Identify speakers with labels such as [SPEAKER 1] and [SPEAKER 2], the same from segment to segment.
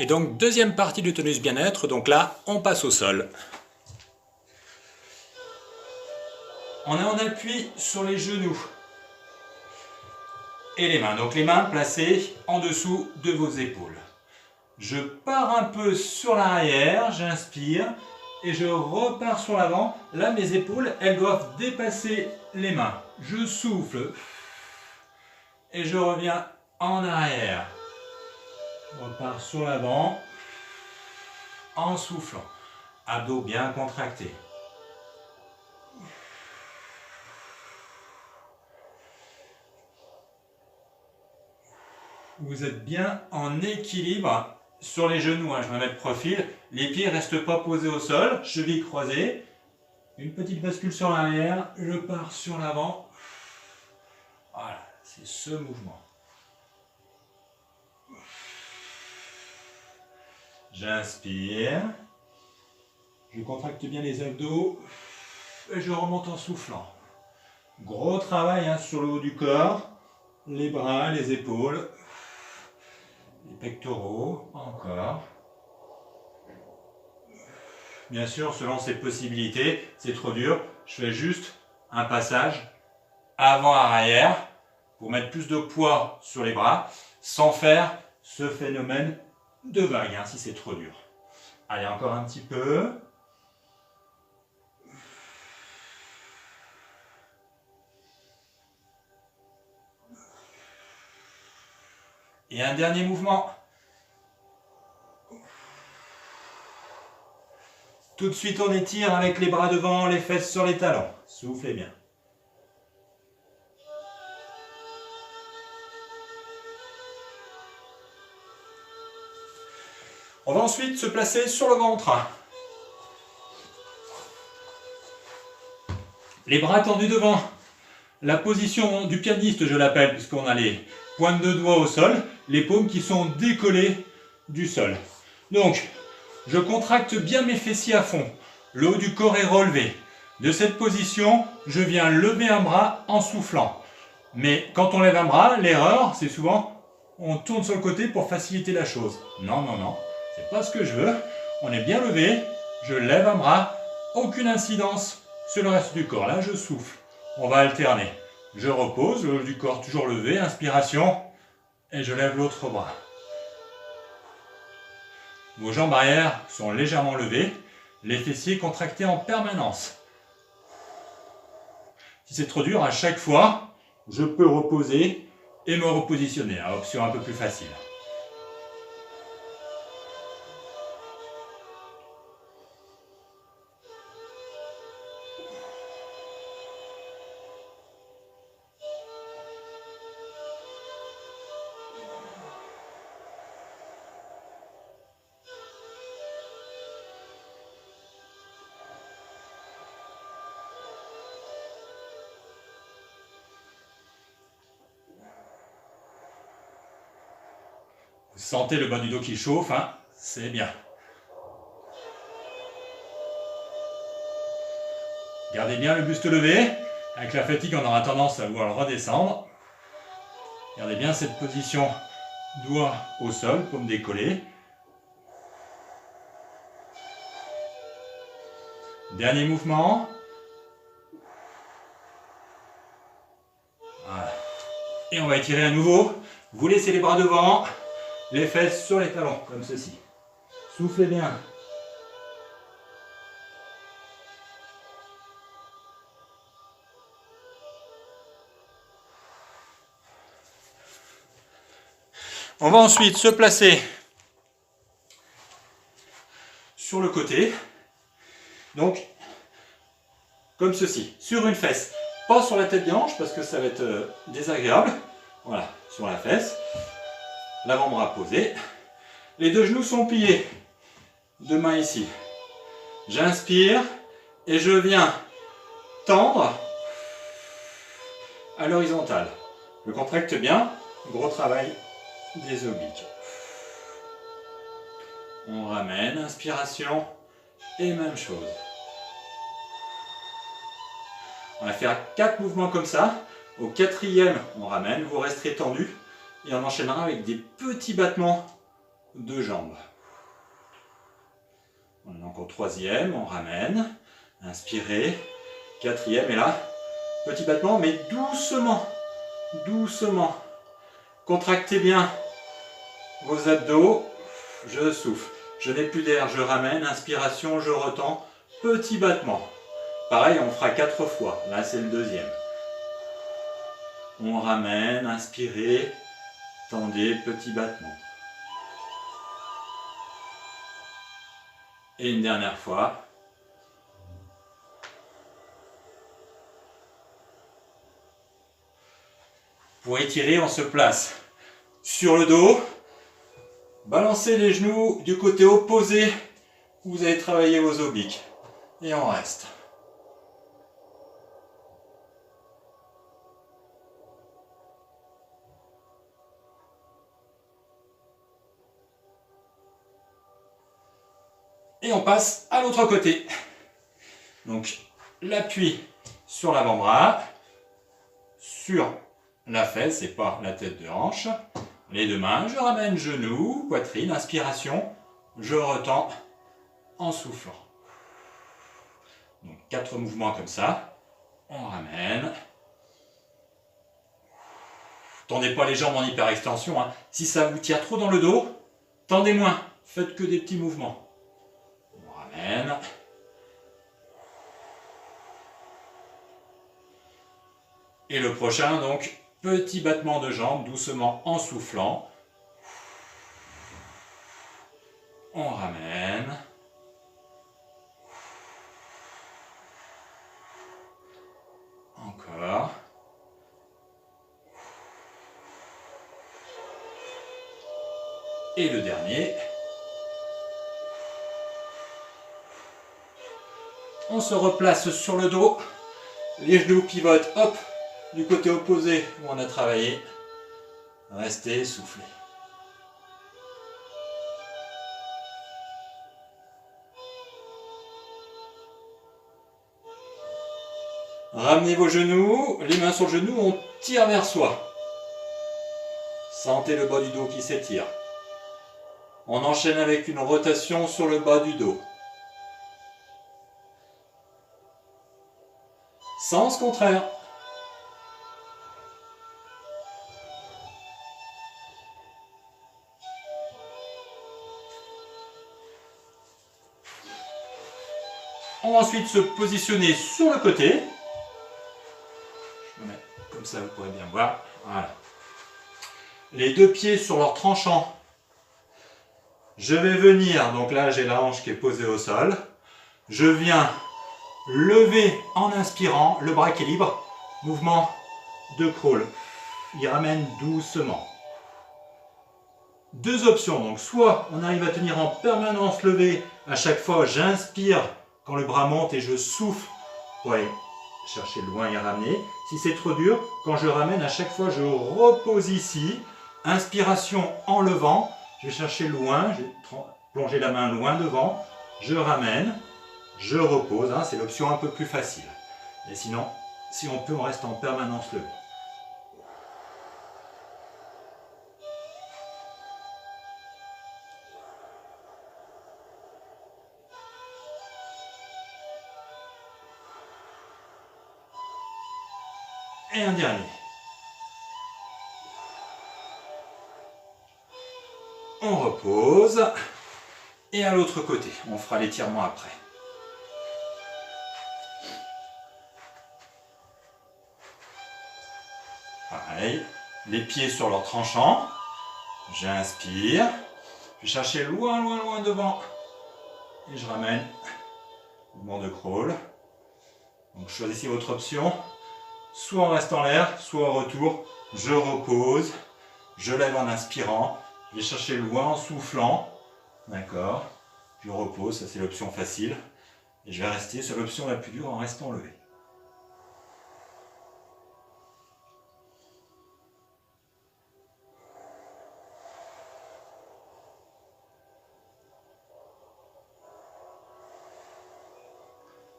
[SPEAKER 1] Et donc, deuxième partie du tonus bien-être, donc là, on passe au sol. On est en appui sur les genoux et les mains. Donc les mains placées en dessous de vos épaules. Je pars un peu sur l'arrière, j'inspire et je repars sur l'avant. Là, mes épaules, elles doivent dépasser les mains. Je souffle et je reviens en arrière. Je repars sur l'avant en soufflant. Abdos bien contractés. Vous êtes bien en équilibre sur les genoux. Je me mets de profil. Les pieds ne restent pas posés au sol. Chevilles croisées. Une petite bascule sur l'arrière. Je pars sur l'avant. Voilà, c'est ce mouvement. J'inspire. Je contracte bien les abdos. Et je remonte en soufflant. Gros travail sur le haut du corps. Les bras, les épaules. Les pectoraux, encore. Bien sûr, selon ses possibilités, c'est trop dur. Je fais juste un passage avant-arrière pour mettre plus de poids sur les bras sans faire ce phénomène de vague, si c'est trop dur. Allez, encore un petit peu. Et un dernier mouvement. Tout de suite, on étire avec les bras devant, les fesses sur les talons. Soufflez bien. On va ensuite se placer sur le ventre. Les bras tendus devant. La position du pianiste, je l'appelle, puisqu'on a les pointes de doigts au sol, les paumes qui sont décollées du sol. Donc, je contracte bien mes fessiers à fond. Le haut du corps est relevé. De cette position, je viens lever un bras en soufflant. Mais quand on lève un bras, l'erreur, c'est souvent on tourne sur le côté pour faciliter la chose. Non, non, non, c'est pas ce que je veux. On est bien levé, je lève un bras, aucune incidence sur le reste du corps. Là, je souffle. On va alterner. Je repose, le haut du corps toujours levé, inspiration, et je lève l'autre bras. Vos jambes arrière sont légèrement levées, les fessiers contractés en permanence. Si c'est trop dur, à chaque fois, je peux reposer et me repositionner. Option un peu plus facile. Vous sentez le bas du dos qui chauffe, c'est bien. Gardez bien le buste levé. Avec la fatigue, on aura tendance à vouloir le redescendre. Gardez bien cette position, doigt au sol, paume décollée. Dernier mouvement. Voilà. Et on va étirer à nouveau. Vous laissez les bras devant, les fesses sur les talons, comme ceci. Soufflez bien. On va ensuite se placer sur le côté. Donc, comme ceci, sur une fesse. Pas sur la tête des hanches parce que ça va être désagréable. Voilà, sur la fesse. L'avant-bras posé. Les deux genoux sont pliés. Deux mains ici. J'inspire et je viens tendre à l'horizontale. Je contracte bien. Gros travail des obliques. On ramène, inspiration et même chose. On va faire 4 mouvements comme ça. Au 4e, on ramène, vous resterez tendu et on enchaînera avec des petits battements de jambes. On est encore troisième, on ramène, inspirez, quatrième, et là, petit battement, mais doucement, doucement. Contractez bien vos abdos, je souffle. Je n'ai plus d'air, je ramène, inspiration, je retends, petit battement. Pareil, on fera 4 fois, là c'est le deuxième. On ramène, inspirez, tendez, petit battement. Et une dernière fois. Pour étirer, on se place sur le dos. Balancez les genoux du côté opposé où vous allez travailler vos obliques. Et on reste. Et on passe à l'autre côté. Donc, l'appui sur l'avant-bras, sur la fesse et pas la tête de hanche. Les deux mains, je ramène genoux, poitrine, inspiration, je retends en soufflant. Donc 4 mouvements comme ça. On ramène. Tendez pas les jambes en hyperextension. Hein. Si ça vous tire trop dans le dos, tendez moins. Faites que des petits mouvements. On ramène. Et le prochain, donc, petit battement de jambes, doucement en soufflant. On ramène. Encore. Et le dernier. On se replace sur le dos. Les genoux pivotent, hop, du côté opposé où on a travaillé. Restez, soufflez. Ramenez vos genoux, les mains sur le genou, on tire vers soi. Sentez le bas du dos qui s'étire. On enchaîne avec une rotation sur le bas du dos. Sens contraire. On va ensuite se positionner sur le côté. Je me mets comme ça, vous pourrez bien voir. Voilà. Les deux pieds sur leur tranchant. Je vais venir, donc là j'ai la hanche qui est posée au sol. Je viens lever en inspirant, le bras qui est libre. Mouvement de crawl. Il ramène doucement. Deux options, donc soit on arrive à tenir en permanence levé, à chaque fois j'inspire quand le bras monte et je souffle pour aller chercher loin et ramener. Si c'est trop dur, quand je ramène, à chaque fois je repose ici, inspiration en levant, je vais chercher loin, je vais plonger la main loin devant, je ramène, je repose, hein, c'est l'option un peu plus facile. Et sinon, si on peut, on reste en permanence levé. Et un dernier. On repose. Et à l'autre côté, on fera l'étirement après. Pareil, les pieds sur leur tranchant. J'inspire. Je vais chercher loin, loin, loin devant. Et je ramène. Mouvement de crawl. Donc choisissez votre option. Soit on reste en l'air, soit au retour, je repose, je lève en inspirant, je vais chercher loin en soufflant, d'accord, je repose, ça c'est l'option facile, et je vais rester sur l'option la plus dure en restant levé.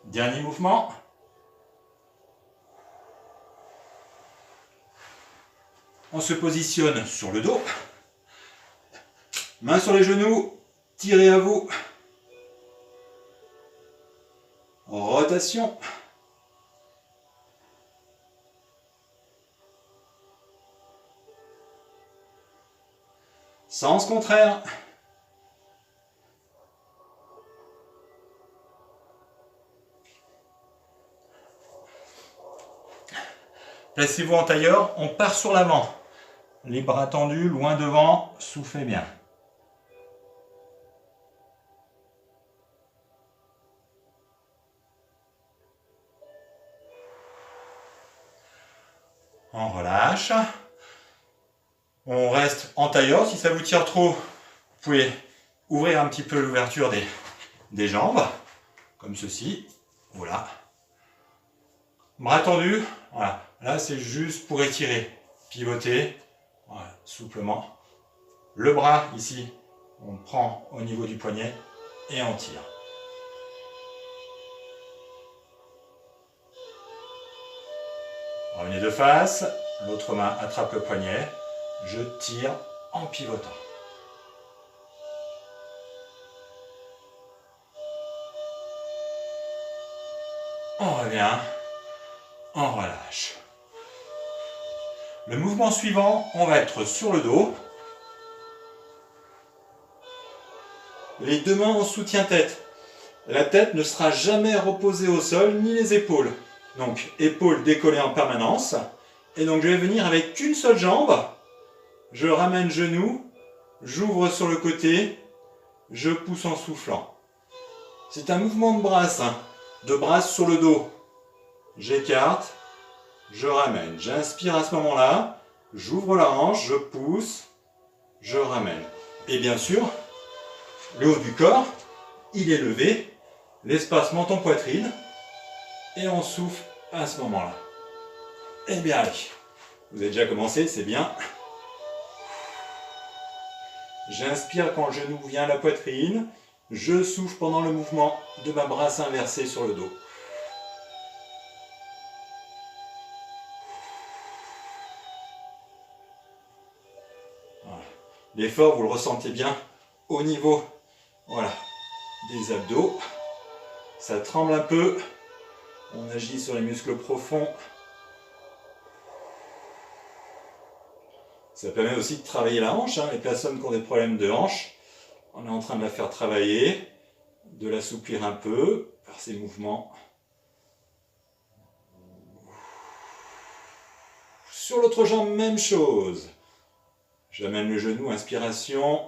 [SPEAKER 1] Dernier mouvement. On se positionne sur le dos. Main sur les genoux, tirez à vous. Rotation. Sens contraire. Placez-vous en tailleur, on part sur l'avant. Les bras tendus, loin devant, soufflez bien. On relâche. On reste en tailleur. Si ça vous tire trop, vous pouvez ouvrir un petit peu l'ouverture des jambes, comme ceci. Voilà. Bras tendus. Voilà. Là, c'est juste pour étirer, pivoter, voilà, souplement. Le bras, ici, on prend au niveau du poignet et on tire. Revenez de face, l'autre main attrape le poignet, je tire en pivotant. On revient, on relâche. Le mouvement suivant, on va être sur le dos. Les deux mains en soutien-tête. La tête ne sera jamais reposée au sol, ni les épaules. Donc, épaules décollées en permanence. Et donc, je vais venir avec qu'une seule jambe. Je ramène genou, j'ouvre sur le côté, je pousse en soufflant. C'est un mouvement de brasse, de brasse sur le dos. J'écarte, je ramène. J'inspire à ce moment-là, j'ouvre la hanche, je pousse, je ramène. Et bien sûr, le haut du corps, il est levé, l'espace menton-poitrine, et on souffle à ce moment-là. Eh bien allez, vous avez déjà commencé, c'est bien. J'inspire quand le genou vient à la poitrine, je souffle pendant le mouvement de ma brasse inversée sur le dos. Voilà. L'effort, vous le ressentez bien au niveau, voilà, des abdos. Ça tremble un peu, on agit sur les muscles profonds. Ça permet aussi de travailler la hanche, les personnes qui ont des problèmes de hanche. On est en train de la faire travailler, de l'assouplir un peu par ces mouvements. Sur l'autre jambe, même chose. J'amène le genou, inspiration,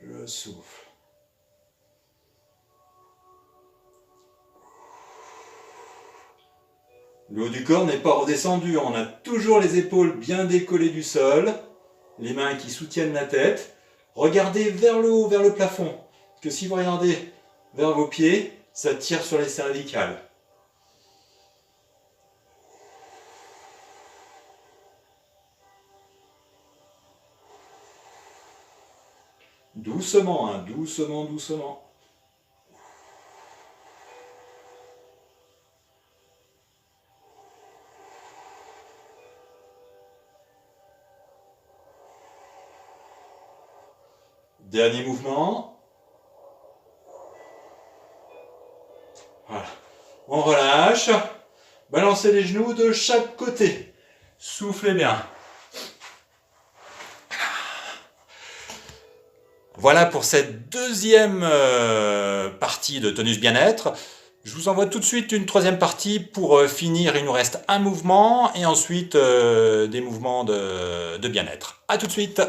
[SPEAKER 1] je souffle. Le haut du corps n'est pas redescendu, on a toujours les épaules bien décollées du sol, les mains qui soutiennent la tête. Regardez vers le haut, vers le plafond, parce que si vous regardez vers vos pieds, ça tire sur les cervicales. Doucement, doucement, doucement. Dernier mouvement. Voilà. On relâche. Balancez les genoux de chaque côté. Soufflez bien. Voilà pour cette deuxième partie de Tonus Bien-être. Je vous envoie tout de suite une troisième partie pour finir. Il nous reste un mouvement et ensuite des mouvements de bien-être. A tout de suite.